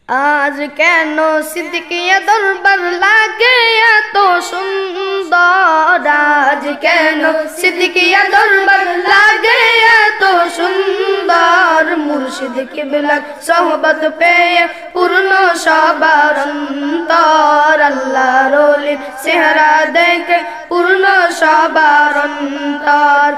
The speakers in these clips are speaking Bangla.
আজ কেন সিদ্দিকিয়া দরবার লাগে এত সুন্দর, আজ কেন সিদ্দিকিয়া দরবার লাগে এত সুন্দর। মুর্শিদ কিবলার সোহবত পেয়ে পূর্ণ সবার অন্তর, আল্লাহর ওলির চেহারা দেখে পূর্ণ সবার অন্তর।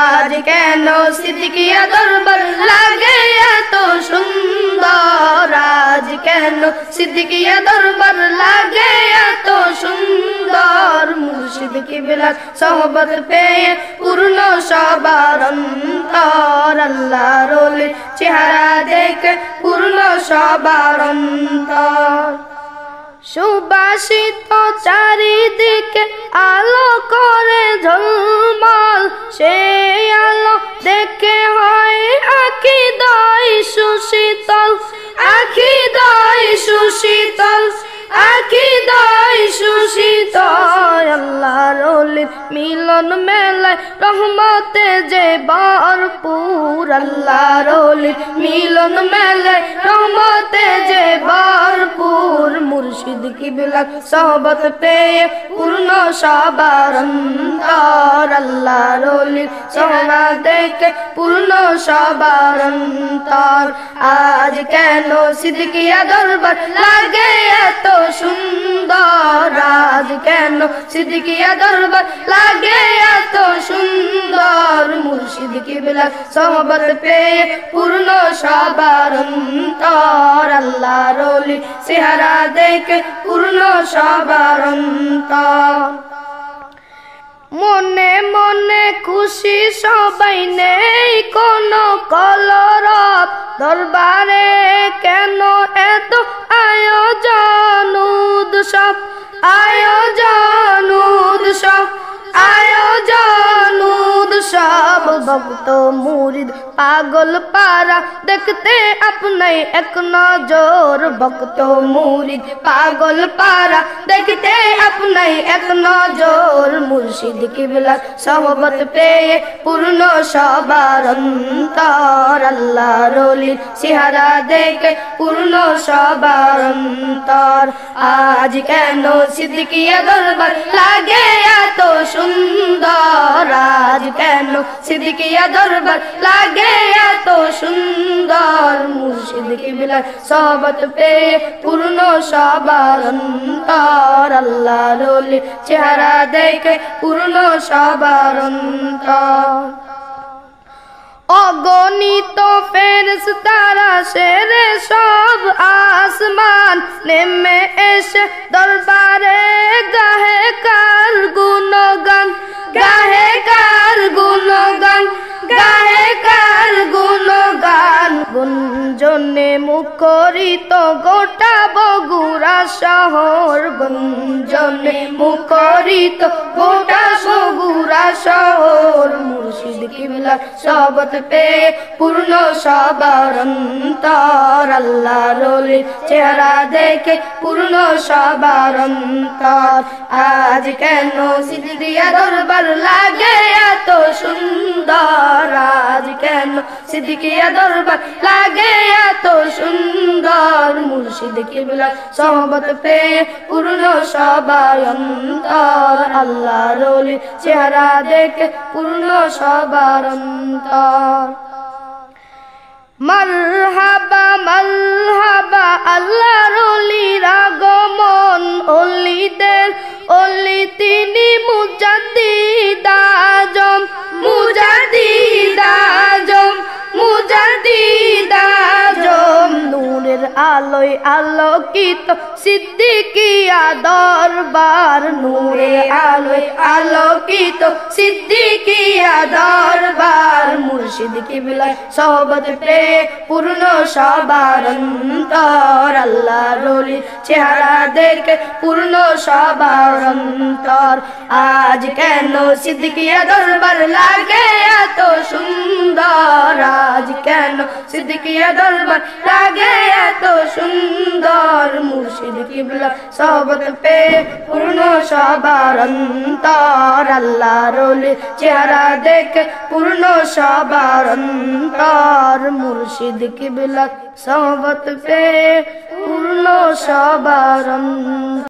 আজ কেন সিদ্দিকিয়া দরবার লাগে এত সুন্দর, আজ কেন সিদ্দিকিয়া দরবার লাগে এত সুন্দর। মুর্শিদ কিবলার সোহবত পেয়ে পূর্ণ সবার অন্তর, আল্লাহর ওলির চেহারা দেখে পূর্ণ সবার অন্তর। সুবাসিত চারিদিকে আলো করে ঝলমল, সেই আলো দেখে হয় আকিদায় সুশীতল, আকিদায় সুশীতল, আকিদায় সুশীতল। আল্লাহর ওলির মিলন মেলায় রহমতে যে ভরপুর, আল্লাহর ওলির মিলন মেলায় রহমতে যে ভরপুর। মুর্শিদ কিবলার সোহবত পেয়ে পূর্ণ সবার অন্তর, আল্লাহর ওলির চেহারা দেখে পূর্ণ সবার অন্তর। আজ কেন সিদ্দিকিয়া দরবার লাগে এত সুন্দর, আজ কেন সিদ্দিকিয়া দরবার লাগে এত সুন্দর। মুর্শিদ কিবলার সোহবত পেয়ে পূর্ণ সবার অন্তর, আল্লাহর ওলির চেহারা দেখে পূর্ণ সবার অন্তর। মনে মনে খুশি সবাই, নেই কোনো কলরব, দরবারে কেন এত আয়োজন উৎসব, আয়োজন উৎসব, আয়োজন উৎসব। ভক্ত মুরিদ পাগল পারা দেখতে আপনাই এক নজর, ভক্ত মুরিদ পাগল পারা দেখতে আপনাই এক নজর। মুর্শিদ কিবলার সোহবত পেয়ে পূর্ণ সবার অন্তর, আল্লাহর ওলির চেহারা দেখে পূর্ণ সবার অন্তর। আজ কেন সিদ্দিকিয়া দরবার লাগে এত সুন্দর, আজ কেন সিদ্দিকিয়া দরবার লাগে এত সুন্দর। মুর্শিদ কিবলার সোহবত পেয়ে পূর্ণ সবার অন্তর, আল্লাহর ওলির চেহারা দেখে পূর্ণ সবার অন্তর। অগণিত ফেরেশতারা সেরে সব আসমান নেমে এসে দরবারে গাহে কার গুণগান, গাহে কার গুণগান, গাহে কার গুণগান। গুঞ্জনে মুখরিত গোটা বগুড়া শহর, গুঞ্জনে মুখরিত গোটা বগুড়া শহর। মুর্শিদ কিবলার সোহবত পেয়ে পূর্ণ সবার অন্তর, আল্লাহর ওলির চেহারা দেখে পূর্ণ সবার অন্তর। আজ কেন সিদ্দিকিয়া দরবার লাগে এত সুন্দর, আজ কেন সিদ্দিকিয়া দরবার লাগে এত সুন্দর। মুর্শিদ কিবলার সোহবত পেয়ে পূর্ণ সবার অন্তর, আল্লাহর ওলির চেহারা দেখে পূর্ণ সবার অন্তর। মারহাবা মারহাবা আল্লাহর ওলির আগমন, ওলিদের ওলি তিনি মুজাদ্দিদ আজম, মুজাদ্দিদ আজম, মুজাদ্দিদ আজম। নূরের আলোয় আলোকিত সিদ্দিকিয়া দরবার, নূরের আলোয় আলোকিত সিদ্দিকিয়া দরবার। মুর্শিদ কিবলার সোহবত পেয়ে পূর্ণ সবার অন্তর, আল্লাহর ওলির চেহারা দেখে পূর্ণ সবার অন্তর। আজ কেন সিদ্দিকিয়া দরবার লাগে এত সুন্দর, আজ কেন সিদ্দিকিয়া দরবার লাগে এত সুন্দর। মুর্শিদ কিবলার সোহবত পেয়ে পূর্ণ সবার অন্তর, আল্লাহর ওলির চেহারা দেখে পূর্ণ সবার অন্তর। মুর্শিদ কিবলার সোহবত পেয়ে সবার